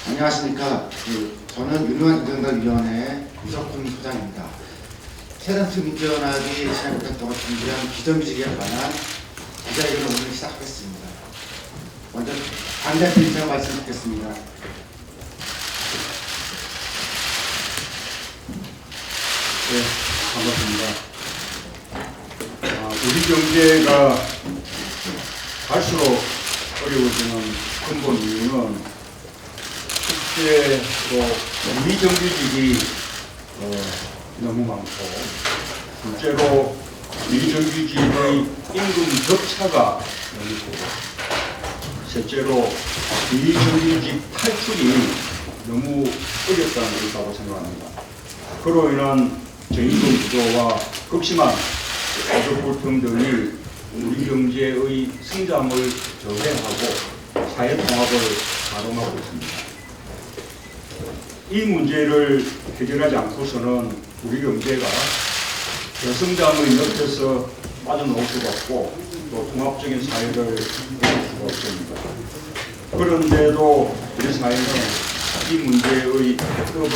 안녕하십니까. 저는 유능한 기정당위원회 이석훈 소장입니다. 새정치 민주연합이 지난달 동안 준비한 비정규직에 관한 기자회견을 오늘 시작하겠습니다. 먼저 강 대표 인사 말씀 듣겠습니다. 네, 반갑습니다. 우리 경제가 갈수록 어려워지는 근본 이유는 실제로 미정규직이 너무 많고, 둘째로 미정규직의 임금 격차가 너무 크고, 셋째로 비정규직 탈출이 너무 어렵다는 것이라고 생각합니다. 그로 인한 저임금 구조와 극심한 소득 불평등이 우리 경제의 성장을 저해하고 사회 통합을 가동하고 있습니다. 이 문제를 해결하지 않고서는 우리 경제가 저성장의 늪에서 빠져나올 수가 없고 또 통합적인 사회를 이룰 수가 없습니다. 그런데도 우리 사회는 이 문제의 해법을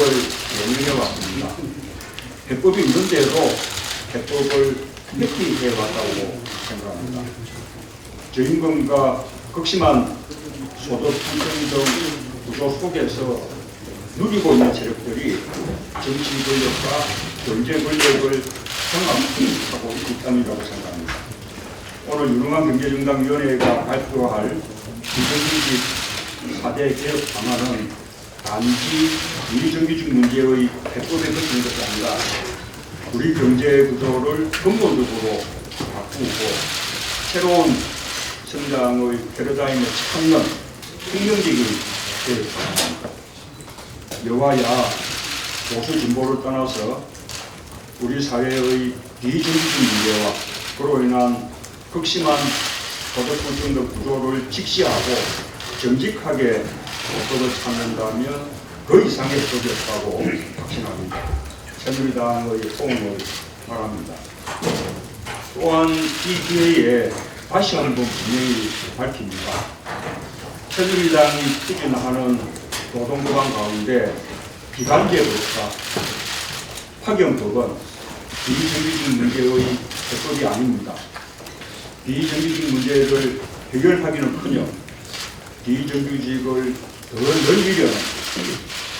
연구해 왔습니다. 해법이 있는데도 해법을 회피해 왔다고 생각합니다. 저임금과 극심한 소득 불평등 구조 속에서 누리고 있는 세력들이 정치 권력과 경제 권력을 경합하고 있기 때문이라고 생각합니다. 오늘 유능한 경제정당위원회가 발표할 비정규직 4대 개혁 방안은 단지 비정규직 문제의 해법에 그치는 것이 아니라 우리 경제 구조를 근본적으로 바꾸고 새로운 성장의 패러다임을 찾는 혁명적인 개혁 방안입니다. 여와야 보수 진보를 떠나서 우리 사회의 비정규직 문제와 그로 인한 극심한 소득 불평등 구조를 직시하고 정직하게 해법을 찾는다면 그 이상의 해법이 없다고 확신합니다. 새누리당의 호응을 바랍니다. 또한 이 기회에 다시 한번 분명히 밝힙니다. 새누리당이 추진하는 노동법안 가운데 비관제법과 파견법은 비정규직 문제의 해법이 아닙니다. 비정규직 문제를 해결하기는커녕 비정규직을 더 늘리려는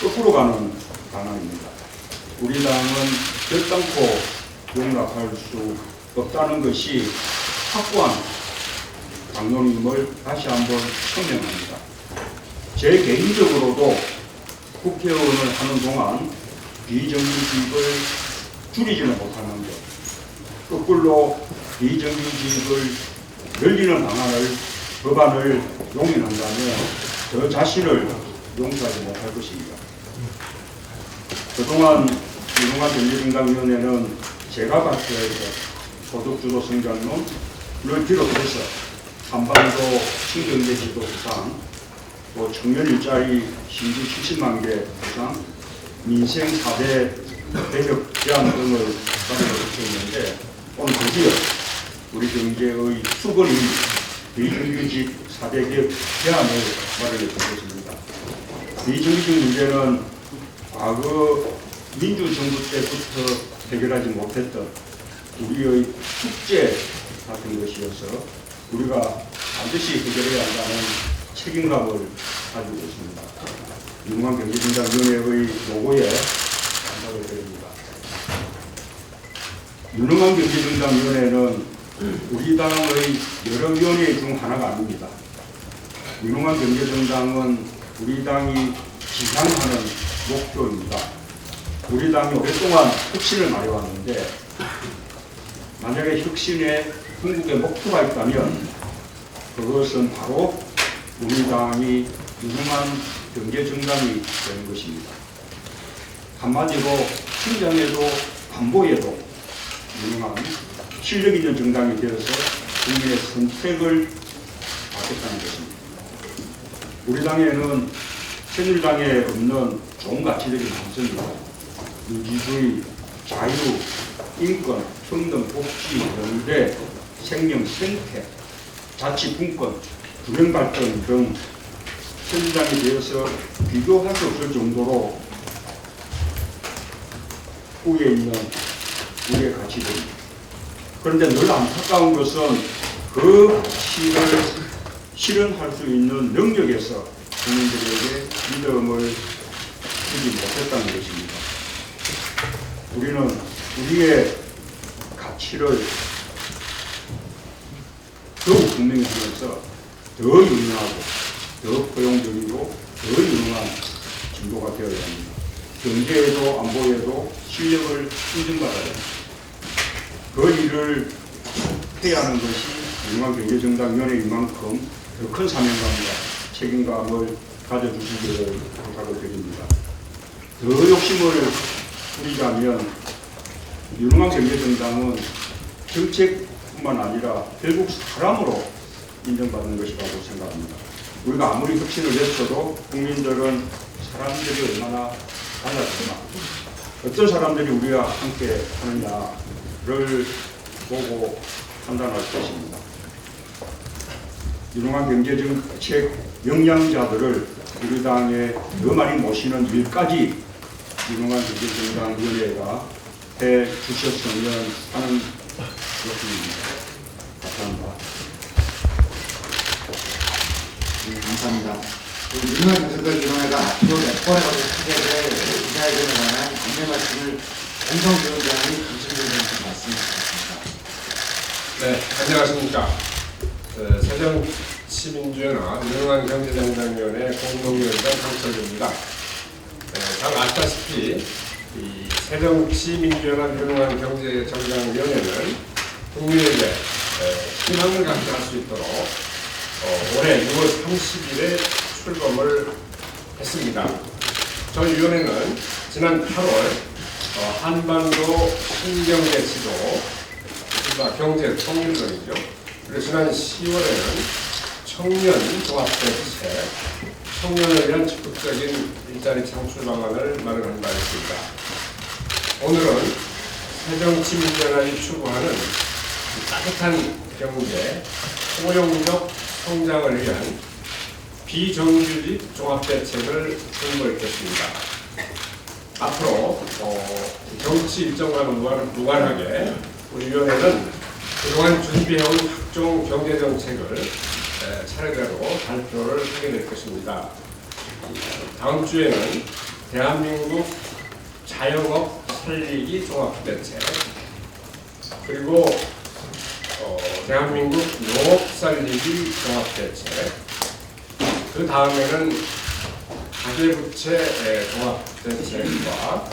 거꾸로 가는 방안입니다. 우리 당은 결단코 용납할 수 없다는 것이 확고한 당론임을 다시 한번 설명합니다. 제 개인적으로도 국회의원을 하는 동안 비정규직을 줄이지는 못하는 것, 거꾸로 비정규직을 늘리는 법안을 용인한다면 저 자신을 용서하지 못할 것입니다. 그동안 유능한 경제정당위원회는 제가 발표해서 소득주도 성장론을 비롯해서 한반도 신경제 지도 구상, 또 청년 일자리 신규 70만 개 구상, 민생 4대 개혁 제안 등을 가지고 있는데 오늘 드디어 우리 경제의 수건인 비정규직 4대 개혁 제안을 마련해 보겠습니다. 비정규직 문제는 과거 민주정부 때부터 해결하지 못했던 우리의 숙제 같은 것이어서 우리가 반드시 해결해야 한다는 책임감을 가지고 있습니다. 유능한 경제정당위원회의 로고에 감사를 드립니다. 유능한 경제정당위원회는 우리 당의 여러 위원회 중 하나가 아닙니다. 유능한 경제정당은 우리 당이 지향하는 목표입니다. 우리 당이 오랫동안 혁신을 말해왔는데 만약에 혁신에 궁극의 목표가 있다면 그것은 바로 우리 당이 유능한 경제정당이 되는 것입니다. 한마디로 성장에도 안보에도 유능한 실력 있는 정당이 되어서 국민의 선택을 받겠다는 것입니다. 우리 당에는 새누리당에 없는 좋은 가치들이 많습니다. 민주주의, 자유, 인권, 평등, 복지, 연대, 생명, 생태, 자치, 분권, 균형 발전 등 선진장이 되어서 비교할 수 없을 정도로 후에 있는 우리의 가치들입니다. 그런데 늘 안타까운 것은 그 가치를 실현할 수 있는 능력에서 국민들에게 믿음을 주지 못했다는 것입니다. 우리는 우리의 가치를 더욱 분명하면서 더 유능하고 더 포용적이고 더 유능한 정도가 되어야 합니다. 경제에도 안보에도 실력을 인정받아야 합니다. 그 일을 해야 하는 것이 유능한경제정당위원회인 만큼 더 큰 사명감과 책임감을 가져주시기를 부탁을 드립니다. 더 욕심을 부리자면 유능한경제정당은 정책뿐만 아니라 결국 사람으로 인정받는 것이라고 생각합니다. 우리가 아무리 혁신을 외쳐도 국민들은 사람들이 얼마나 달랐지만 어떤 사람들이 우리와 함께 하느냐를 보고 판단할 것입니다. 유능한 경제정책 역량자들을 우리 당에 더 많이 모시는 일까지 유능한 경제정당위원회가 해 주셨으면 하는 것입니다. 감사합니다. 네, 감사합니다. 유능한 경제정당위원회가 앞으로 몇 번에 걸쳐 하게 될 기자회견에 관한 안내 말씀을 공성위원장이 김승준 말씀해 주셨습니다. 네, 안녕하십니까. 새정치민주연합 유능한 경제정당위원회 공동위원장 강철규입니다. 잘 아시다시피 이 새정치민주연합 유능한 경제정당위원회는 국민에게 희망을 갖게 할 수 있도록 올해 6월 30일에 출범을 했습니다. 저희 위원회는 지난 8월 한반도 신경제 지도, 경제 통일 등이죠. 그리고 지난 10월에는 청년 종합대책, 청년을 위한 적극적인 일자리 창출 방안을 마련한 바 있습니다. 오늘은 새정치민주연합이 추구하는 따뜻한 경제, 포용적 성장을 위한 비정규직 종합대책을 공부했겠습니다. 앞으로 정치 일정과는 무관하게 우리 위원회는 그동안 준비해온 각종 경제정책을 차례대로 발표를 하게 될 것입니다. 다음 주에는 대한민국 자영업 살리기 종합대책, 그리고 대한민국 농업 살리기 종합대책, 그 다음에는 가계부채 종합대책과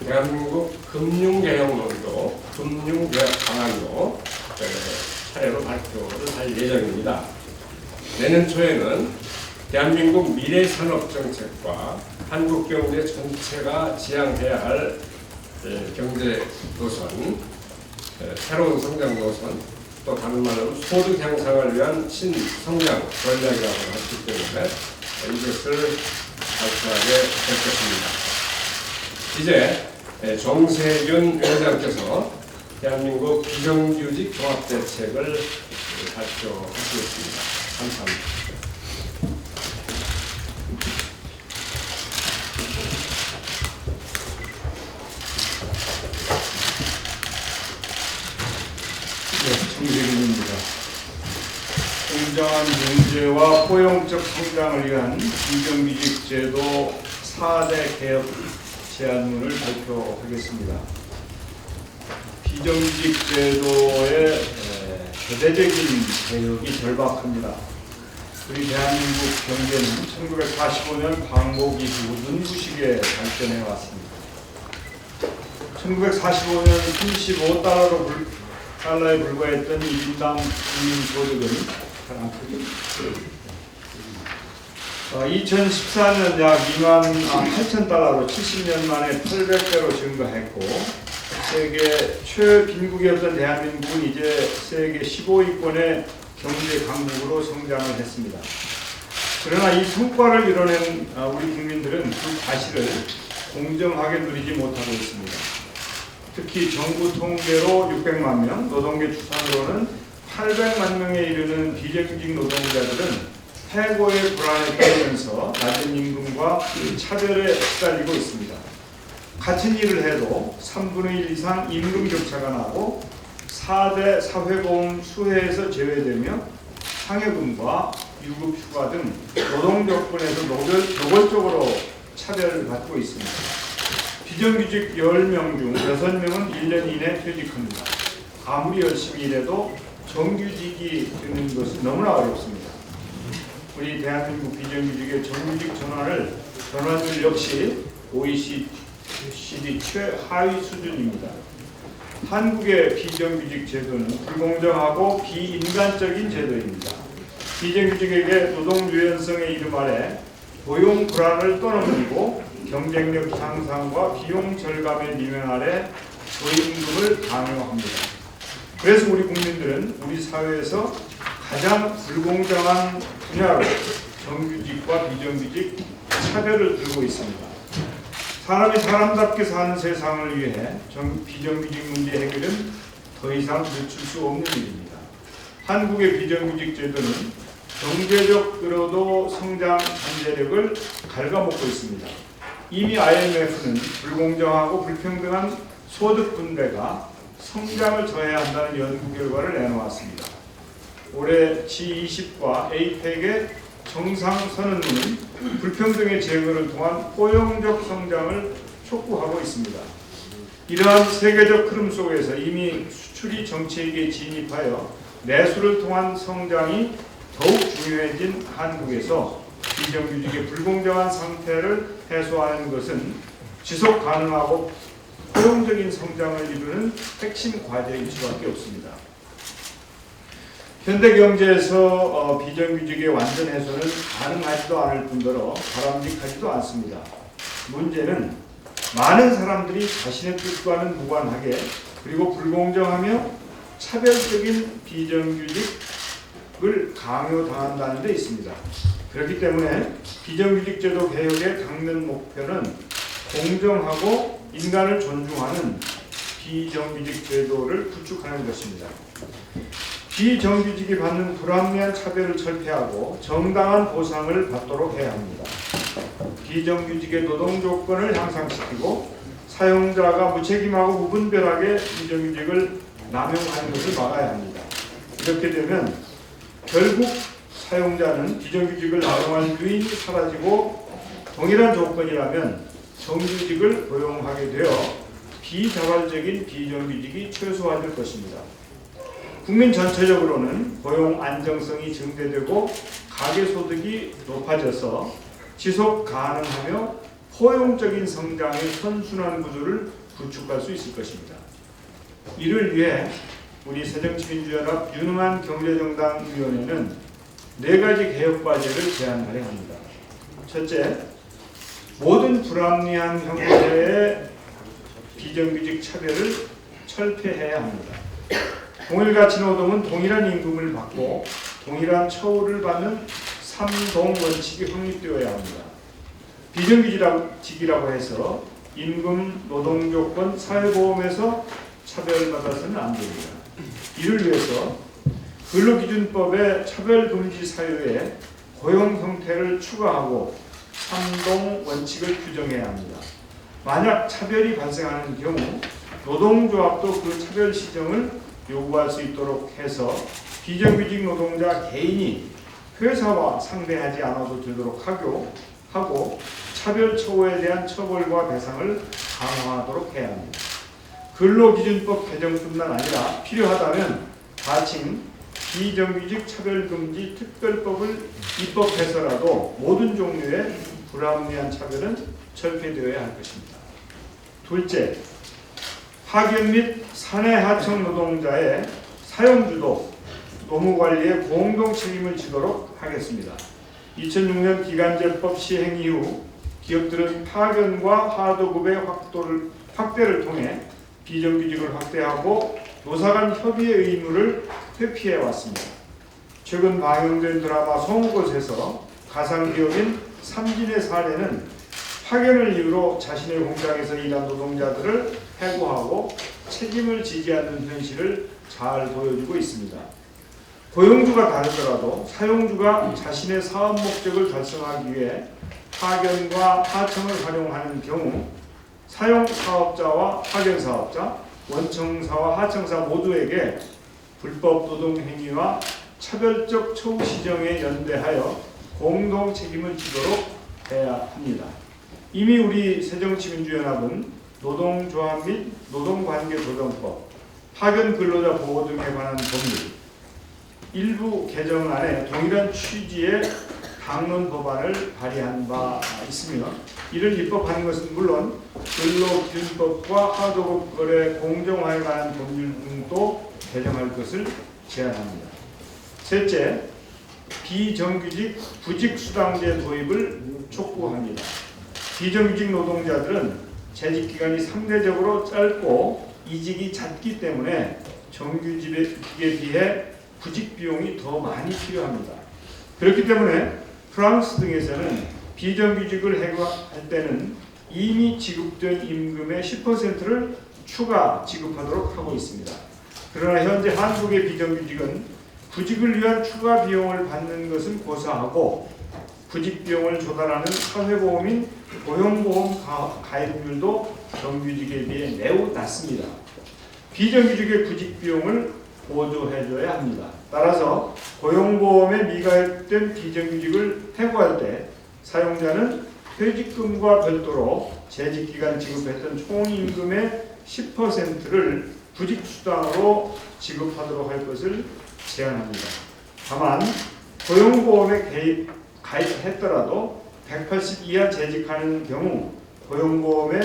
대한민국 금융개혁론도, 금융개혁 방안도 차례로 발표를 할 예정입니다. 내년 초에는 대한민국 미래산업정책과 한국경제 전체가 지향해야 할 경제 노선, 새로운 성장 노선, 또 다른 말로 소득 향상을 위한 신성장 전략이라고 하기 때문에 이것을 발표하게 될 것입니다. 이제 정세균 위원장께서 대한민국 비정규직 종합대책을 발표하시겠습니다. 감사합니다. 정세균입니다. 공정한 경제와 포용적 성장을 위한 비정규직 제도 4대 개혁 제안문을 발표하겠습니다. 비정규직 제도의 대대적인 개혁이 절박합니다. 우리 대한민국 경제는 1945년 광복 이후 눈부시게 발전해 왔습니다. 1945년 35달러에 불과했던 1인당 국민소득은 가장 크게 2014년 약 28,000달러로 70년 만에 800배로 증가했고, 세계 최빈국이었던 대한민국은 이제 세계 15위권의 경제 강국으로 성장을 했습니다. 그러나 이 성과를 이뤄낸 우리 국민들은 그 과실을 공정하게 누리지 못하고 있습니다. 특히 정부 통계로 600만 명, 노동계 추산으로는 800만 명에 이르는 비정규직 노동자들은 해고의 불안에 떨면서 낮은 임금과 차별에 시달리고 있습니다. 같은 일을 해도 3분의 1 이상 임금 격차가 나고 4대 사회보험 수혜에서 제외되며 상여금과 유급 휴가 등 노동 조건에서 노골적으로 차별을 받고 있습니다. 비정규직 10명 중 6명은 1년 이내 퇴직합니다. 아무리 열심히 일해도 정규직이 되는 것은 너무나 어렵습니다. 우리 대한민국 비정규직의 정규직 전환율 역시 OECD 최하위 수준입니다. 한국의 비정규직 제도는 불공정하고 비인간적인 제도입니다. 비정규직에게 노동 유연성의 이름 아래 고용 불안을 떠넘기고 경쟁력 향상과 비용 절감의 미명 아래 저임금을 강요합니다. 그래서 우리 국민들은 우리 사회에서 가장 불공정한 분야로 정규직과 비정규직 차별을 들고 있습니다. 사람이 사람답게 사는 세상을 위해 비정규직 문제 해결은 더 이상 늦출 수 없는 일입니다. 한국의 비정규직 제도는 경제적으로도 성장 잠재력을 갉아먹고 있습니다. 이미 IMF는 불공정하고 불평등한 소득 분배가 성장을 저해한다는 연구 결과를 내놓았습니다. 올해 G20과 APEC의 정상선언문은 불평등의 제거를 통한 포용적 성장을 촉구하고 있습니다. 이러한 세계적 흐름 속에서 이미 수출이 정책에 진입하여 내수를 통한 성장이 더욱 중요해진 한국에서 비정규직의 불공정한 상태를 해소하는 것은 지속 가능하고 포용적인 성장을 이루는 핵심 과제일 수밖에 없습니다. 현대 경제에서 비정규직의 완전 해소는 가능하지도 않을 뿐더러 바람직하지도 않습니다. 문제는 많은 사람들이 자신의 뜻과는 무관하게 그리고 불공정하며 차별적인 비정규직을 강요당한다는 데 있습니다. 그렇기 때문에 비정규직 제도 개혁의 당면 목표는 공정하고 인간을 존중하는 비정규직 제도를 구축하는 것입니다. 비정규직이 받는 불합리한 차별을 철폐하고 정당한 보상을 받도록 해야 합니다. 비정규직의 노동 조건을 향상시키고 사용자가 무책임하고 무분별하게 비정규직을 남용하는 것을 막아야 합니다. 이렇게 되면 결국 사용자는 비정규직을 남용할 유인이 사라지고 동일한 조건이라면 정규직을 고용하게 되어 비자발적인 비정규직이 최소화될 것입니다. 국민 전체적으로는 고용 안정성이 증대되고 가계소득이 높아져서 지속 가능하며 포용적인 성장의 선순환 구조를 구축할 수 있을 것입니다. 이를 위해 우리 새정치민주연합 유능한 경제정당위원회는 4가지 개혁 과제를 제안하려 합니다. 첫째, 모든 불합리한 형태의 비정규직 차별을 철폐해야 합니다. 동일가치 노동은 동일한 임금을 받고 동일한 처우를 받는 3동 원칙이 확립되어야 합니다. 비정규직이라고 해서 임금, 노동조건, 사회보험에서 차별받아서는 안 됩니다. 이를 위해서 근로기준법의 차별금지 사유에 고용 형태를 추가하고 3동 원칙을 규정해야 합니다. 만약 차별이 발생하는 경우 노동조합도 그 차별 시정을 요구할 수 있도록 해서 비정규직 노동자 개인이 회사와 상대하지 않아도 되도록 하고 차별 처우에 대한 처벌과 배상을 강화하도록 해야 합니다. 근로기준법 개정뿐만 아니라 필요하다면 가칭 비정규직 차별금지 특별법을 입법해서라도 모든 종류의 불합리한 차별은 철폐되어야 할 것입니다. 둘째, 파견 및 사내 하청 노동자의 사용주도 노무관리에 공동 책임을 지도록 하겠습니다. 2006년 기간제법 시행 이후 기업들은 파견과 하도급의 확대를 통해 비정규직을 확대하고 노사 간 협의의 의무를 회피해 왔습니다. 최근 방영된 드라마 송곳에서 가상기업인 삼진의 사례는 파견을 이유로 자신의 공장에서 일한 노동자들을 해고하고 책임을 지지 않는 현실을 잘 보여주고 있습니다. 고용주가 다르더라도 사용주가 자신의 사업 목적을 달성하기 위해 파견과 하청을 활용하는 경우 사용 사업자와 파견 사업자, 원청사와 하청사 모두에게 불법 노동 행위와 차별적 처우 시정에 연대하여 공동 책임을 지도록 해야 합니다. 이미 우리 새정치민주연합은 노동조합 및 노동관계조정법, 파견 근로자 보호 등에 관한 법률 일부 개정안에 동일한 취지의 당론 법안을 발의한 바 있으며 이를 입법하는 것은 물론 근로기준법과 하도급 거래 공정화에 관한 법률 등도 개정할 것을 제안합니다. 셋째, 비정규직 부직수당제 도입을 촉구합니다. 비정규직 노동자들은 재직기간이 상대적으로 짧고 이직이 잦기 때문에 정규직에 비해 부직 비용이 더 많이 필요합니다. 그렇기 때문에 프랑스 등에서는 비정규직을 해고할 때는 이미 지급된 임금의 10%를 추가 지급하도록 하고 있습니다. 그러나 현재 한국의 비정규직은 부직을 위한 추가 비용을 받는 것은 고사하고 부직 비용을 조달하는 사회보험인 고용보험 가입률도 정규직에 비해 매우 낮습니다. 비정규직의 부직 비용을 보조해줘야 합니다. 따라서 고용보험에 미가입된 비정규직을 해고할 때 사용자는 퇴직금과 별도로 재직기간 지급했던 총임금의 10%를 부직수당으로 지급하도록 할 것을 제안합니다. 다만 고용보험에 가입했더라도 180 이하 재직하는 경우 고용보험의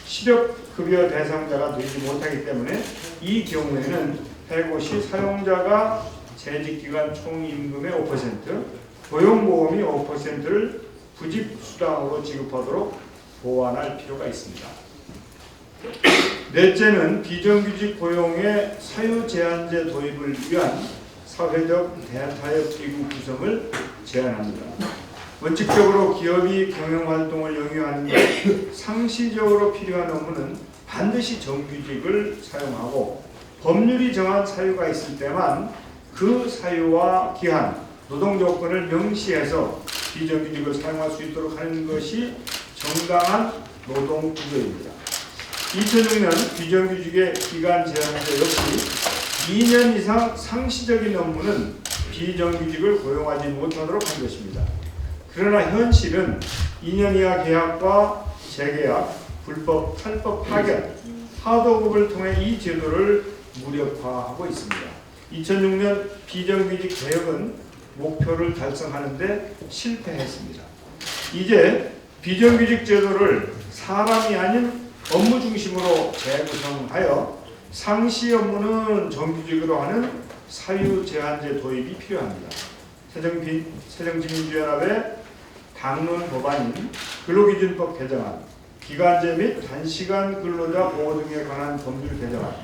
실업급여 대상자가 되지 못하기 때문에 이 경우에는 해고 시 사용자가 재직기간 총임금의 5%, 고용보험이 5%를 부직수당으로 지급하도록 보완할 필요가 있습니다. 넷째는 비정규직 고용의 사유제한제 도입을 위한 사회적 대타협기구 구성을 제안합니다. 원칙적으로 기업이 경영활동을 영위하는 데 상시적으로 필요한 업무는 반드시 정규직을 사용하고 법률이 정한 사유가 있을 때만 그 사유와 기한, 노동조건을 명시해서 비정규직을 사용할 수 있도록 하는 것이 정당한 노동구조입니다. 2006년 비정규직의 기간 제한제 역시 2년 이상 상시적인 업무는 비정규직을 고용하지 못하도록 한 것입니다. 그러나 현실은 2년 이하 계약과 재계약, 불법 탈법 파견, 하도급을 통해 이 제도를 무력화하고 있습니다. 2006년 비정규직 개혁은 목표를 달성하는 데 실패했습니다. 이제 비정규직 제도를 사람이 아닌 업무 중심으로 재구성하여 상시 업무는 정규직으로 하는 사유제한제 도입이 필요합니다. 새정치민주연합의 당론 법안인 근로기준법 개정안, 기간제 및 단시간 근로자 보호 등에 관한 법률 개정안,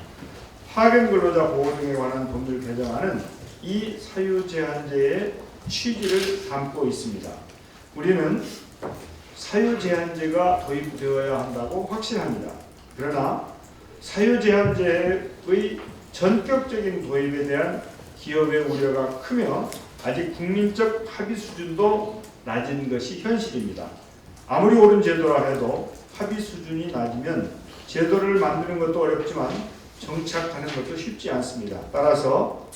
파견 근로자 보호 등에 관한 법률 개정안은 이 사유제한제의 취지를 담고 있습니다. 우리는 사유제한제가 도입되어야 한다고 확신합니다. 그러나 사유제한제의 전격적인 도입에 대한 기업의 우려가 크며 아직 국민적 합의 수준도 낮은 것이 현실입니다. 아무리 옳은 제도라 해도 합의 수준이 낮으면 제도를 만드는 것도 어렵지만 정착하는 것도 쉽지 않습니다. 따라서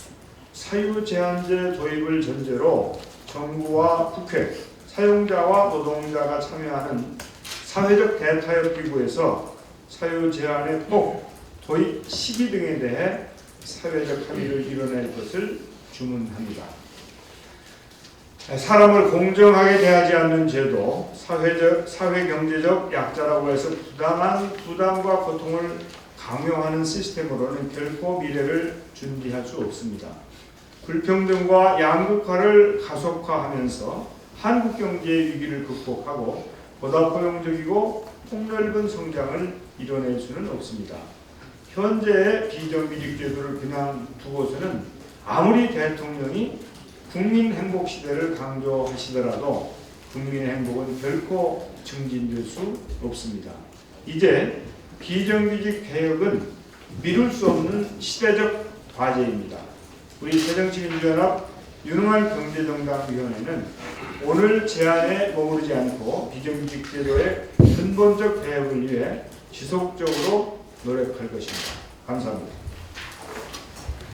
사유제한제 도입을 전제로 정부와 국회, 사용자와 노동자가 참여하는 사회적 대타협기구에서 사유제한의 폭, 도입 시기 등에 대해 사회적 합의를 이뤄낼 것을 주문합니다. 사람을 공정하게 대하지 않는 제도, 사회경제적 약자라고 해서 부당한 부담과 고통을 강요하는 시스템으로는 결코 미래를 준비할 수 없습니다. 불평등과 양극화를 가속화하면서 한국 경제의 위기를 극복하고 보다 포용적이고 폭넓은 성장을 이뤄낼 수는 없습니다. 현재의 비정규직 제도를 그냥 두고서는 아무리 대통령이 국민 행복 시대를 강조하시더라도 국민의 행복은 결코 증진될 수 없습니다. 이제 비정규직 개혁은 미룰 수 없는 시대적 과제입니다. 우리 새정치민주연합 유능한 경제정당위원회는 오늘 제안에 머무르지 않고 비정규직 제도의 근본적 개혁을 위해 지속적으로 노력할 것입니다. 감사합니다.